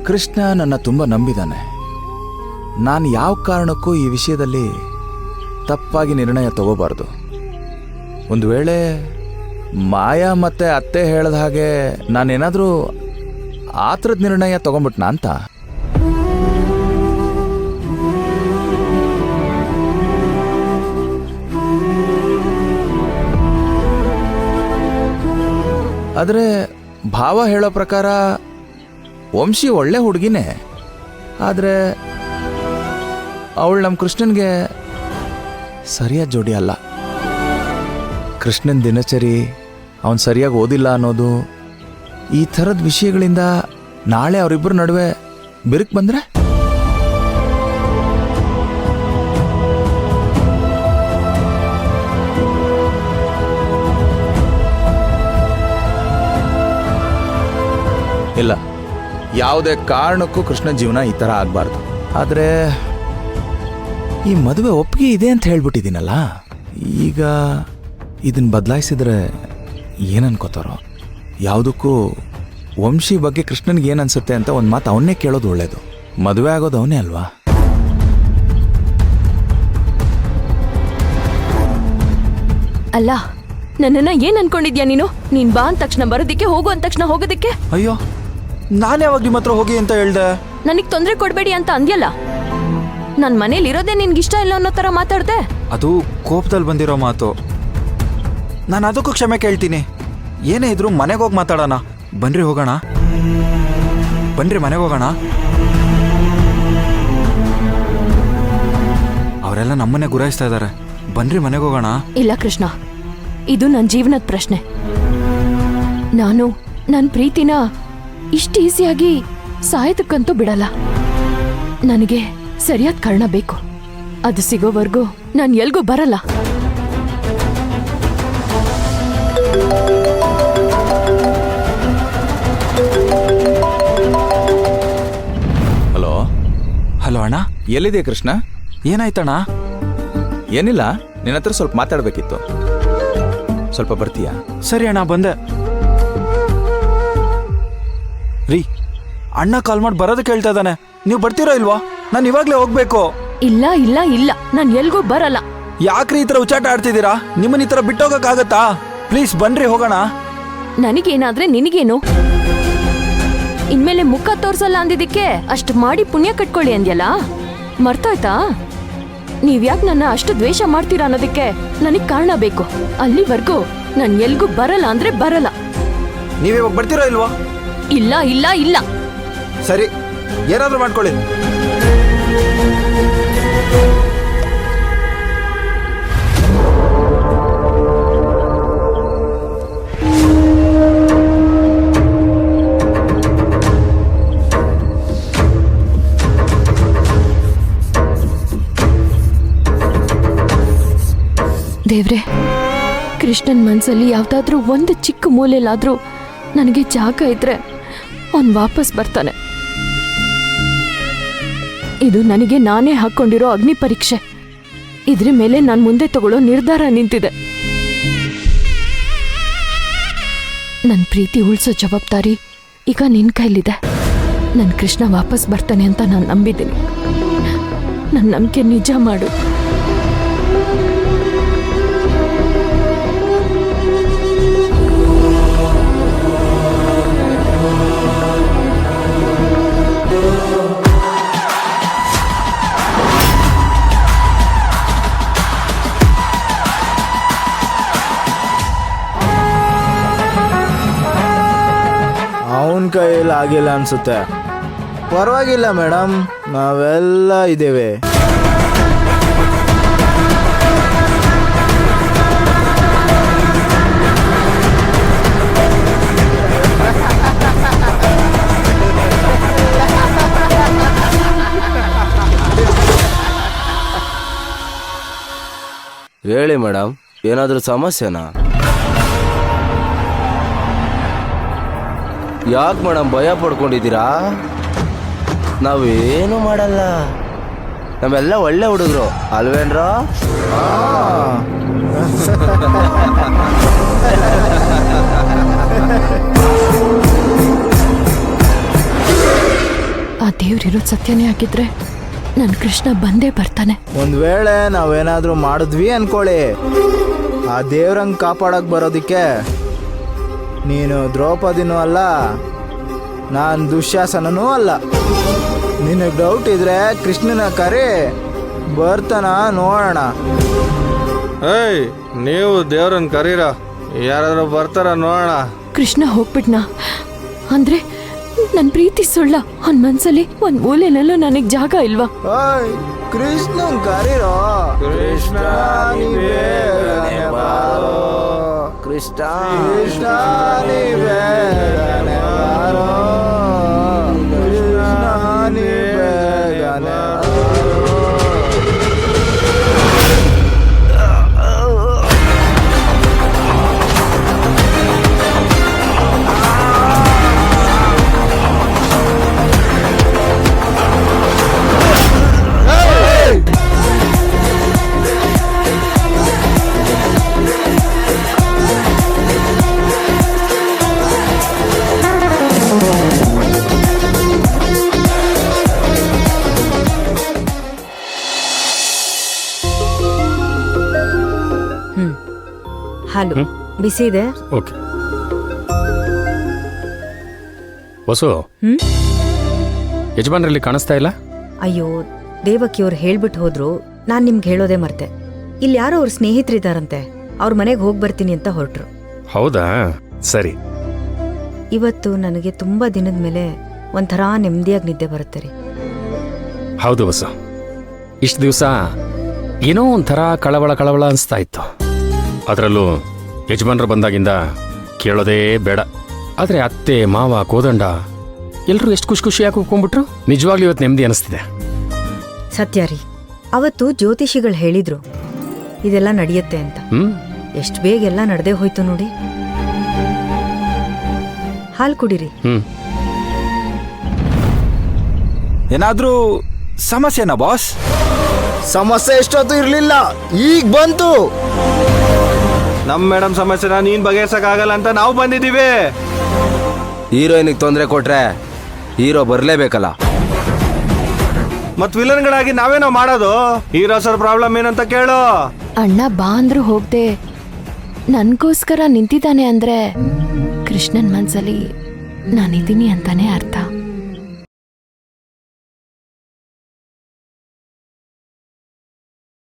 ಕೃಷ್ಣ ನನ್ನ ತುಂಬ ನಂಬಿದ್ದಾನೆ. ನಾನು ಯಾವ ಕಾರಣಕ್ಕೂ ಈ ವಿಷಯದಲ್ಲಿ ತಪ್ಪಾಗಿ ನಿರ್ಣಯ ತಗೋಬಾರ್ದು. ಒಂದು ವೇಳೆ ಮಾಯಾ ಮತ್ತೆ ಅತ್ತೆ ಹೇಳಿದ ಹಾಗೆ ನಾನೇನಾದರೂ ಆ ಥರದ ನಿರ್ಣಯ ತಗೊಂಬಿಟ್ನಾ ಅಂತ. ಆದರೆ ಭಾವ ಹೇಳೋ ಪ್ರಕಾರ ವಂಶಿ ಒಳ್ಳೆ ಹುಡುಗಿನೇ, ಆದರೆ ಅವಳು ನಮ್ಮ ಕೃಷ್ಣನ್ಗೆ ಸರಿಯಾದ ಜೋಡಿ ಅಲ್ಲ. ಕೃಷ್ಣನ್ ದಿನಚರಿ ಅವನು ಸರಿಯಾಗಿ ಓದಿಲ್ಲ ಅನ್ನೋದು, ಈ ಥರದ ವಿಷಯಗಳಿಂದ ನಾಳೆ ಅವರಿಬ್ಬರ ನಡುವೆ ಬಿರುಕು ಬಂದರೆ ಇಲ್ಲ, ಯಾವುದೇ ಕಾರಣಕ್ಕೂ ಕೃಷ್ಣ ಜೀವನ ಈ ಥರ ಆಗಬಾರ್ದು. ಆದರೆ ಈ ಮದುವೆ ಒಪ್ಪಿಗೆ ಇದೆ ಅಂತ ಹೇಳ್ಬಿಟ್ಟಿದ್ದೀನಲ್ಲ, ಈಗ ಇದನ್ನು ಬದಲಾಯಿಸಿದ್ರೆ ಏನನ್ಕೋತಾರೋ. ಯಾವುದಕ್ಕೂ ವಂಶಿ ಬಗ್ಗೆ ಕೃಷ್ಣನ್ಗೆ ಏನು ಅನ್ಸುತ್ತೆ ಅಂತ ಒಂದು ಮಾತು ಅವನ್ನೇ ಕೇಳೋದು ಒಳ್ಳೇದು. ಮದುವೆ ಆಗೋದು ಅವನೇ ಅಲ್ವಾ. ಅಲ್ಲ, ನನ್ನನ್ನ ಏನ್ ಅನ್ಕೊಂಡಿದ್ಯಾ ನೀನು? ನೀನ್ ಬಾ ಅಂದ ತಕ್ಷಣ ಬರೋದಿಕ್ಕೆ, ಹೋಗು ಅಂದ ತಕ್ಷಣ ಹೋಗೋದಿಕ್ಕೆ. ಅಯ್ಯೋ, ನಾನು ಯಾವಾಗ ನಿಮ್ಮ ಹತ್ರ ಹೋಗಿ ಅಂತ ಹೇಳ್ದೆ? ನನಗ್ ತೊಂದರೆ ಕೊಡ್ಬೇಡಿ ಅಂತ ಅಂದ್ಯಲ್ಲ. ನನ್ ಮನೇಲಿ ಇರೋದೇ ನಿನ್ಗಿಷ್ಟ ಇಲ್ಲ ಅನ್ನೋ ತರ ಮಾತಾಡ್ದೆ. ಅದು ಕೋಪದಲ್ಲಿ ಬಂದಿರೋ ಮಾತು. ನಾನು ಅದಕ್ಕೂ ಕ್ಷಮೆ ಕೇಳ್ತೀನಿ. ಏನೇ ಇದ್ರು ಮನೆಗೆ ಹೋಗಿ ಮಾತಾಡೋಣ. ಬನ್ರಿ ಹೋಗೋಣ, ಬನ್ರಿ ಮನೆಗೆ ಹೋಗೋಣ. ಅವರೆಲ್ಲ ನಮ್ಮನ್ನೇ ಗುರಾಯಿಸ್ತಾ ಇದ್ದಾರೆ. ಬನ್ರಿ ಮನೆಗೆ ಹೋಗೋಣ. ಇಲ್ಲ ಕೃಷ್ಣ, ಇದು ನನ್ನ ಜೀವನದ ಪ್ರಶ್ನೆ. ನಾನು ನನ್ನ ಪ್ರೀತಿನ ಇಷ್ಟು ಈಸಿಯಾಗಿ ಸಾಯೋದಕ್ಕಂತೂ ಬಿಡಲ್ಲ. ನನಗೆ ಸರಿಯಾದ ಕಾರಣ ಬೇಕು. ಅದು ಸಿಗೋವರೆಗೂ ನಾನು ಎಲ್ಗೂ ಬರಲ್ಲ. ಹಲೋ ಹಲೋ ಅಣ್ಣ, ಎಲ್ಲಿದೆ ಕೃಷ್ಣ? ಏನಾಯ್ತಣ್ಣ? ಏನಿಲ್ಲ, ನಿನ್ನ ಹತ್ರ ಸ್ವಲ್ಪ ಮಾತಾಡಬೇಕಿತ್ತು. ಸ್ವಲ್ಪ ಬರ್ತೀಯಾ? ಸರಿ ಅಣ್ಣ, ಬಂದೆ. ರೀ, ಅಣ್ಣ ಕಾಲ್ ಮಾಡಿ ಬರೋದಕ್ಕೆ ಹೇಳ್ತಾ ಇದ್ದಾನೆ. ನೀವು ಬರ್ತೀರಾ ಇಲ್ವಾ? ನಾನು ಇವಾಗಲೇ ಹೋಗ್ಬೇಕು. ಇಲ್ಲ ಇಲ್ಲ ಇಲ್ಲ, ನಾನು ಎಲ್ಗೂ ಬರಲ್ಲ. ಯಾಕ್ರಿ ಈ ಥರ ಉಚ್ಚಾಟ ಆಡ್ತಿದ್ದೀರಾ? ನಿಮ್ಮನ್ನ ಈ ಥರ ಬಿಟ್ಟೋಗಕ್ಕಾಗತ್ತಾ? ಪ್ಲೀಸ್ ಬನ್ರಿ ಹೋಗೋಣ. ನನಗೇನಾದ್ರೆ ನಿನಗೇನು? ಇನ್ಮೇಲೆ ಮುಖ ತೋರ್ಸಲ್ಲ ಅಂದಿದ್ದಕ್ಕೆ ಅಷ್ಟು ಮಾಡಿ ಪುಣ್ಯ ಕಟ್ಕೊಳ್ಳಿ ಅಂದ್ಯಲ್ಲ, ಮರ್ತೋಯ್ತಾ? ನೀವ್ಯಾಕೆ ನನ್ನ ಅಷ್ಟು ದ್ವೇಷ ಮಾಡ್ತೀರಾ ಅನ್ನೋದಕ್ಕೆ ನನಗ್ ಕಾರಣ ಬೇಕು. ಅಲ್ಲಿವರೆಗೂ ನಾನು ಎಲ್ಗೂ ಬರಲ್ಲ ಅಂದ್ರೆ ಬರಲ್ಲ. ನೀವಿವಾಗ ಬರ್ತೀರಾ ಇಲ್ವಾ? ಇಲ್ಲ ಇಲ್ಲ ಇಲ್ಲ. ಸರಿ, ಏನಾದರೂ ಮಾಡ್ಕೊಳ್ಳಿ. ದೇವ್ರೆ, ಕೃಷ್ಣನ್ ಮನ್ಸಲ್ಲಿ ಯಾವ್ದಾದ್ರೂ ಒಂದು ಚಿಕ್ಕ ಮೂಲೆಲಾದ್ರೂ ನನಗೆ ಜಾಗ ಇದ್ರೆ ಅವನ್ ವಾಪಸ್ ಬರ್ತಾನೆ. ಇದು ನನಗೆ ನಾನೇ ಹಾಕೊಂಡಿರೋ ಅಗ್ನಿ ಪರೀಕ್ಷೆ. ಇದ್ರ ಮೇಲೆ ನಾನು ಮುಂದೆ ತಗೊಳ್ಳೋ ನಿರ್ಧಾರ ನಿಂತಿದೆ. ನನ್ನ ಪ್ರೀತಿ ಉಳಿಸೋ ಜವಾಬ್ದಾರಿ ಈಗ ನಿನ್ ಕೈಲಿದೆ. ನನ್ನ ಕೃಷ್ಣ ವಾಪಸ್ ಬರ್ತಾನೆ ಅಂತ ನಾನು ನಂಬಿದ್ದೀನಿ. ನನ್ನ ನಂಬಿಕೆ ನಿಜ ಮಾಡು. ಅವನ ಕೈಯಲ್ಲಿ ಆಗಿಲ್ಲ ಅನ್ಸುತ್ತೆ. ಪರವಾಗಿಲ್ಲ ಮೇಡಮ್, ನಾವೆಲ್ಲ ಇದ್ದೇವೆ. ಹೇಳಿ ಮೇಡಮ್, ಏನಾದರೂ ಸಮಸ್ಯೆನಾ? ಯಾಕೆ ಮೇಡಮ್ ಭಯ ಪಡ್ಕೊಂಡಿದ್ದೀರಾ? ನಾವೇನು ಮಾಡಲ್ಲ, ನಾವೆಲ್ಲ ಒಳ್ಳೆ ಹುಡುಗರು ಅಲ್ವೇನ್ರೋ? ದೇವ್ರಿರೋದ್ ಸತ್ಯನೇ ಆಗಿದ್ರೆ ನನ್ ಕೃಷ್ಣ ಬಂದೇ ಬರ್ತಾನೆ. ಒಂದ್ ವೇಳೆ ನಾವೇನಾದ್ರೂ ಮಾಡಿದ್ವಿ ಅನ್ಕೊಳ್ಳಿ, ಆ ದೇವ್ರಂಗ್ ಕಾಪಾಡಕ್ ಬರೋದಿಕ್ಕೆ ನೀನು ದ್ರೌಪದಿನೂ ಅಲ್ಲ, ನಾನು ದುಶ್ಯಾಸನನೂ ಅಲ್ಲ. ನಿನಗೆ ಡೌಟ್ ಇದ್ರೆ ಕೃಷ್ಣನ ಕರೆ ಬರ್ತಾನ ನೋಡೋಣ. ಏಯ್, ನೀವು ದೇವ್ರನ್ನ ಕರೀರ, ಯಾರಾದ್ರೂ ಬರ್ತಾರ ನೋಡೋಣ. ಕೃಷ್ಣ ಹೋಗ್ಬಿಟ್ನಾ ಅಂದ್ರೆ ನನ್ ಪ್ರೀತಿ ಸುಳ್ಳ? ಅವನ್ ಮನ್ಸಲ್ಲಿ ಒಂದ್ ಮೂಲೆನಲ್ಲೂ ನನಗ್ ಜಾಗ ಇಲ್ವಾ? ಓಯ್, ಕೃಷ್ಣನ್ ಕರೀರೋ. ಕೃಷ್ಣ ನೀ ಬೇಗನೆ ಬಾರೋ, ಕೃಷ್ಣ ಕೃಷ್ಣ ನೀ ಬೇಗನೆ ಬಾರೋ, ಕೃಷ್ಣ ನೀ ಬೇಗನೆ ಹಾಲು ಬಿಸಿ ಇದೆ. ಓಕೆ ವಸು, ಯಜಮಾನ್ರಲ್ಲಿ ಕಾಣಿಸ್ತಾ ಇಲ್ಲ? ಅಯ್ಯೋ, ದೇವಕಿ ಅವ್ರು ಹೇಳ್ಬಿಟ್ಟು ಹೋದ್ರು, ನಾನ್ ನಿಮ್ಗೆ ಹೇಳೋದೇ ಮರ್ತೆ. ಇಲ್ಲಿ ಯಾರೋ ಅವ್ರ ಸ್ನೇಹಿತರಿದಾರಂತೆ, ಅವ್ರ ಮನೆಗೆ ಹೋಗಿ ಬರ್ತೀನಿ ಅಂತ ಹೊರಟ್ರು. ಹೌದಾ, ಸರಿ. ಇವತ್ತು ನನಗೆ ತುಂಬಾ ದಿನದ ಮೇಲೆ ಒಂಥರ ನೆಮ್ಮದಿಯಾಗಿ ನಿದ್ದೆ ಬರುತ್ತೆ ರೀ. ಹೌದು ವಸು, ಇಷ್ಟು ದಿವಸ ಏನೋ ಒಂಥರ ಕಳವಳ ಅನಿಸ್ತಾ ಇತ್ತು. ಅದರಲ್ಲೂ ಯಜಮಾನ್ರು ಬಂದಾಗಿಂದ ಕೇಳೋದೇ ಬೇಡ. ಆದರೆ ಅತ್ತೆ ಮಾವ ಕೋದಂಡ ಎಲ್ಲರೂ ಎಷ್ಟು ಖುಷಿಯಾಗಿ ಕೂತ್ಕೊಂಡ್ಬಿಟ್ರು. ನಿಜವಾಗ್ಲೂ ಇವತ್ತು ನೆಮ್ಮದಿ ಅನಿಸ್ತಿದೆ. ಸತ್ಯ ರೀ, ಅವತ್ತು ಜ್ಯೋತಿಷಿಗಳು ಹೇಳಿದ್ರು ಇದೆಲ್ಲ ನಡೆಯುತ್ತೆ ಅಂತ. ಎಷ್ಟು ಬೇಗ ಎಲ್ಲ ನಡೆದೇ ಹೋಯ್ತು ನೋಡಿ. ಹಾಲು ಕುಡಿರಿ. ಏನಾದ್ರೂ ಸಮಸ್ಯೆನಾ ಬಾಸ್? ಸಮಸ್ಯೆ ಎಷ್ಟೊತ್ತು ಇರ್ಲಿಲ್ಲ, ಈಗ ಬಂತು. ನಮ್ ಮೇಡಮ್ ಸಮಸ್ಯೆನ ನೀನ್ ಬಗೆಹರ್ಸಕ್ಕಾಗಲ್ಲ ಅಂತ ನಾವು ಬಂದಿದ್ದೀವಿ. ಹೀರೋಯಿನಿಗೆ ತೊಂದರೆ ಕೊಟ್ರೆ ಹೀರೋ ಬರ್ಲೇಬೇಕಲ್ಲ. ಮತ್ ವಿಲನ್ಗಳಾಗಿ ನಾವೇನೋ ಮಾಡೋದು? ಹೀರೋ ಸರ್ ಪ್ರಾಬ್ಲಮ್ ಏನಂತ ಕೇಳು. ಅಣ್ಣ ಬಾ ಅಂದ್ರೂ ಹೋಗ್ದೆ ನನ್ಗೋಸ್ಕರ ನಿಂತಿದ್ದಾನೆ ಅಂದ್ರೆ ಕೃಷ್ಣನ್ ಮನ್ಸಲ್ಲಿ ನಾನಿದ್ದೀನಿ ಅಂತಾನೆ ಅರ್ಥ.